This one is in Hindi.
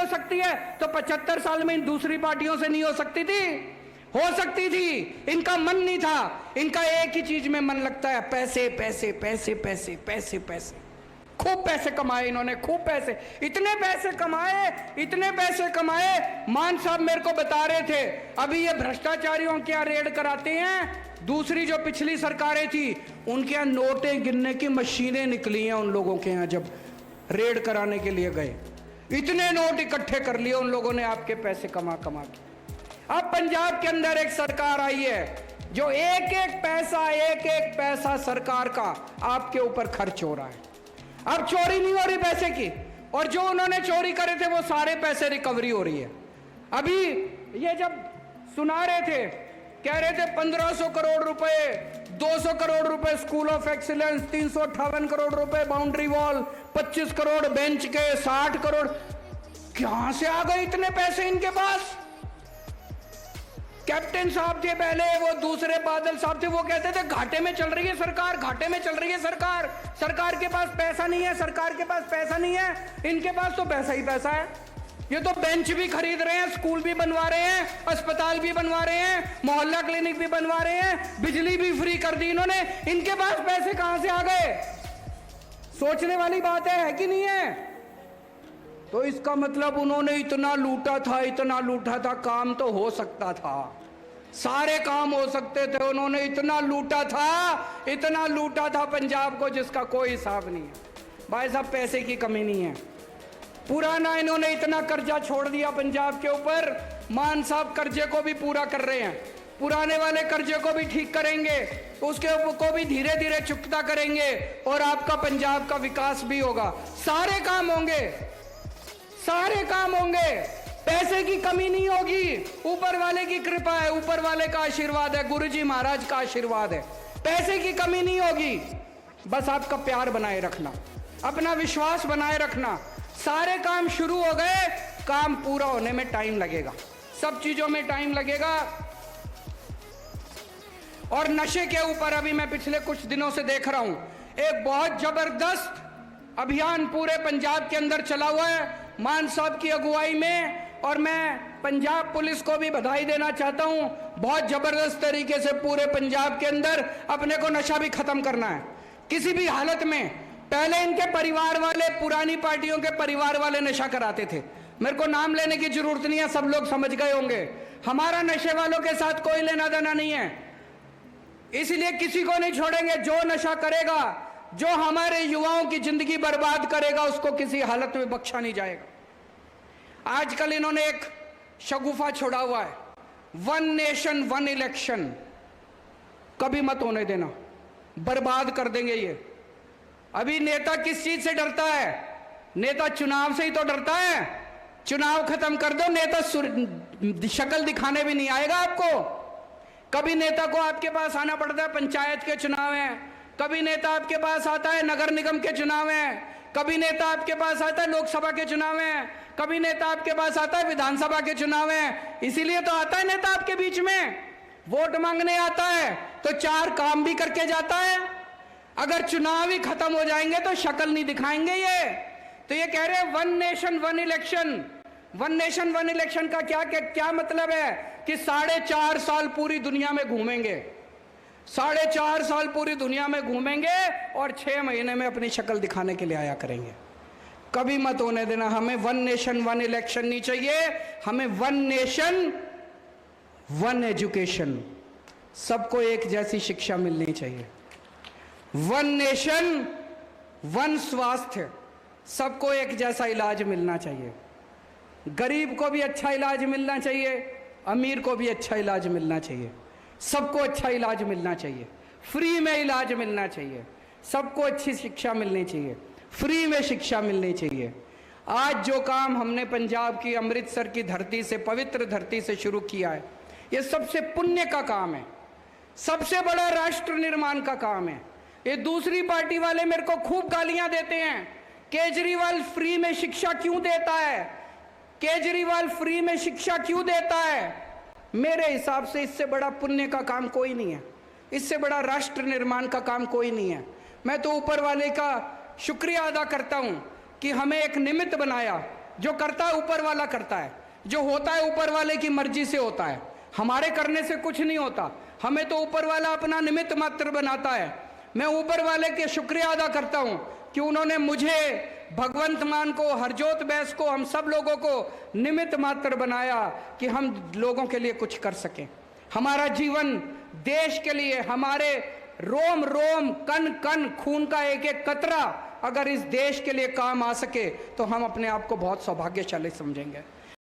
हो सकती है तो 75 साल में इन दूसरी पार्टियों से नहीं हो सकती थी? हो सकती थी। इनका मन नहीं था, इनका एक ही चीज में मन लगता है, पैसे पैसे पैसे पैसे पैसे पैसे। खूब पैसे कमाए इन्होंने, खूब पैसे, इतने पैसे कमाए, इतने पैसे कमाए। मान साहब मेरे को बता रहे थे अभी ये भ्रष्टाचारियों के यहाँ रेड कराते हैं। दूसरी जो पिछली सरकारें थी उनके यहाँ नोटें गिनने की मशीनें निकली हैं उन लोगों के यहाँ, जब रेड कराने के लिए गए इतने नोट इकट्ठे कर लिए उन लोगों ने आपके पैसे कमा कमा के। अब पंजाब के अंदर एक सरकार आई है जो एक एक पैसा सरकार का आपके ऊपर खर्च हो रहा है। अब चोरी नहीं हो रही पैसे की, और जो उन्होंने चोरी करे थे वो सारे पैसे रिकवरी हो रही है। अभी ये जब सुना रहे थे, कह रहे थे 1500 करोड़ रुपए, 200 करोड़ रुपए स्कूल ऑफ एक्सीलेंस, 358 करोड़ रुपए बाउंड्री वॉल, 25 करोड़ बेंच के, 60 करोड़। कहां से आ गए इतने पैसे इनके पास? कैप्टन साहब थे पहले, वो दूसरे बादल साहब थे, वो कहते थे घाटे में चल रही है सरकार, घाटे में चल रही है सरकार, सरकार के पास पैसा नहीं है, सरकार के पास पैसा नहीं है। इनके पास तो पैसा ही पैसा है। ये तो बेंच भी खरीद रहे हैं, स्कूल भी बनवा रहे हैं, अस्पताल भी बनवा रहे हैं, मोहल्ला क्लिनिक भी बनवा रहे हैं, बिजली भी फ्री कर दी इन्होंने। इनके पास पैसे कहां से आ गए? सोचने वाली बात है कि नहीं है? तो इसका मतलब उन्होंने इतना लूटा था, इतना लूटा था, काम तो हो सकता था, सारे काम हो सकते थे। उन्होंने इतना लूटा था, इतना लूटा था पंजाब को जिसका कोई हिसाब नहीं है। भाई साहब पैसे की कमी नहीं है। पुराना इन्होंने इतना कर्जा छोड़ दिया पंजाब के ऊपर, मान साहब कर्जे को भी पूरा कर रहे हैं, पुराने वाले कर्जे को भी ठीक करेंगे, उसके ऊपर को भी धीरे धीरे चुकता करेंगे और आपका पंजाब का विकास भी होगा। सारे काम होंगे, सारे काम होंगे, पैसे की कमी नहीं होगी। ऊपर वाले की कृपा है, ऊपर वाले का आशीर्वाद है, गुरुजी महाराज का आशीर्वाद है। पैसे की कमी नहीं होगी, बस आपका प्यार बनाए रखना, अपना विश्वास बनाए रखना। सारे काम शुरू हो गए, काम पूरा होने में टाइम लगेगा, सब चीजों में टाइम लगेगा। और नशे के ऊपर अभी मैं पिछले कुछ दिनों से देख रहा हूं, एक बहुत जबरदस्त अभियान पूरे पंजाब के अंदर चला हुआ है मान साहब की अगुवाई में। और मैं पंजाब पुलिस को भी बधाई देना चाहता हूं, बहुत जबरदस्त तरीके से पूरे पंजाब के अंदर अपने को नशा भी खत्म करना है किसी भी हालत में। पहले इनके परिवार वाले, पुरानी पार्टियों के परिवार वाले नशा कराते थे, मेरे को नाम लेने की जरूरत नहीं है, सब लोग समझ गए होंगे। हमारा नशे वालों के साथ कोई लेना देना नहीं है, इसलिए किसी को नहीं छोड़ेंगे। जो नशा करेगा, जो हमारे युवाओं की जिंदगी बर्बाद करेगा, उसको किसी हालत में बख्शा नहीं जाएगा। आजकल इन्होंने एक शगुफा छोड़ा हुआ है, 1 नेशन 1 इलेक्शन। कभी मत होने देना, बर्बाद कर देंगे ये। अभी नेता किस चीज से डरता है? नेता चुनाव से ही तो डरता है। चुनाव खत्म कर दो, नेता शक्ल दिखाने भी नहीं आएगा आपको। कभी नेता को आपके पास आना पड़ता है, पंचायत के चुनाव हैं, कभी नेता आपके पास आता है नगर निगम के चुनाव हैं, कभी नेता आपके पास आता है लोकसभा के चुनाव हैं, कभी नेता आपके पास आता है विधानसभा के चुनाव हैं। इसीलिए तो आता है नेता आपके बीच में, वोट मांगने आता है तो 4 काम भी करके जाता है। अगर चुनाव ही खत्म हो जाएंगे तो शक्ल नहीं दिखाएंगे ये। तो ये कह रहे हैं 1 नेशन 1 इलेक्शन। 1 नेशन 1 इलेक्शन का क्या मतलब है कि 4.5 साल पूरी दुनिया में घूमेंगे, 4.5 साल पूरी दुनिया में घूमेंगे और 6 महीने में अपनी शक्ल दिखाने के लिए आया करेंगे। कभी मत होने देना, हमें 1 नेशन 1 इलेक्शन नहीं चाहिए, हमें 1 नेशन 1 एजुकेशन, सबको एक जैसी शिक्षा मिलनी चाहिए। 1 नेशन 1 स्वास्थ्य, सबको एक जैसा इलाज मिलना चाहिए। गरीब को भी अच्छा इलाज मिलना चाहिए, अमीर को भी अच्छा इलाज मिलना चाहिए, सबको अच्छा इलाज मिलना चाहिए, फ्री में इलाज मिलना चाहिए, सबको अच्छी शिक्षा मिलनी चाहिए, फ्री में शिक्षा मिलनी चाहिए। आज जो काम हमने पंजाब की अमृतसर की धरती से, पवित्र धरती से शुरू किया है, ये सबसे पुण्य का काम है, सबसे बड़ा राष्ट्र निर्माण का काम है। ये दूसरी पार्टी वाले मेरे को खूब गालियां देते हैं, केजरीवाल फ्री में शिक्षा क्यों देता है, केजरीवाल फ्री में शिक्षा क्यों देता है। मेरे हिसाब से इससे बड़ा पुण्य का काम कोई नहीं है, इससे बड़ा राष्ट्र निर्माण का काम कोई नहीं है। मैं तो ऊपर वाले का शुक्रिया अदा करता हूं कि हमें एक निमित्त बनाया, जो करता है ऊपर वाला करता है, जो होता है ऊपर वाले की मर्जी से होता है। हमारे करने से कुछ नहीं होता, हमें तो ऊपर वाला अपना निमित्त मात्र बनाता है। मैं ऊपर वाले के शुक्रिया अदा करता हूं कि उन्होंने मुझे, भगवंत मान को, हरजोत बैस को, हम सब लोगों को निमित्त मात्र बनाया कि हम लोगों के लिए कुछ कर सकें। हमारा जीवन देश के लिए, हमारे रोम रोम, कण कण, खून का एक एक कतरा अगर इस देश के लिए काम आ सके तो हम अपने आप को बहुत सौभाग्यशाली समझेंगे।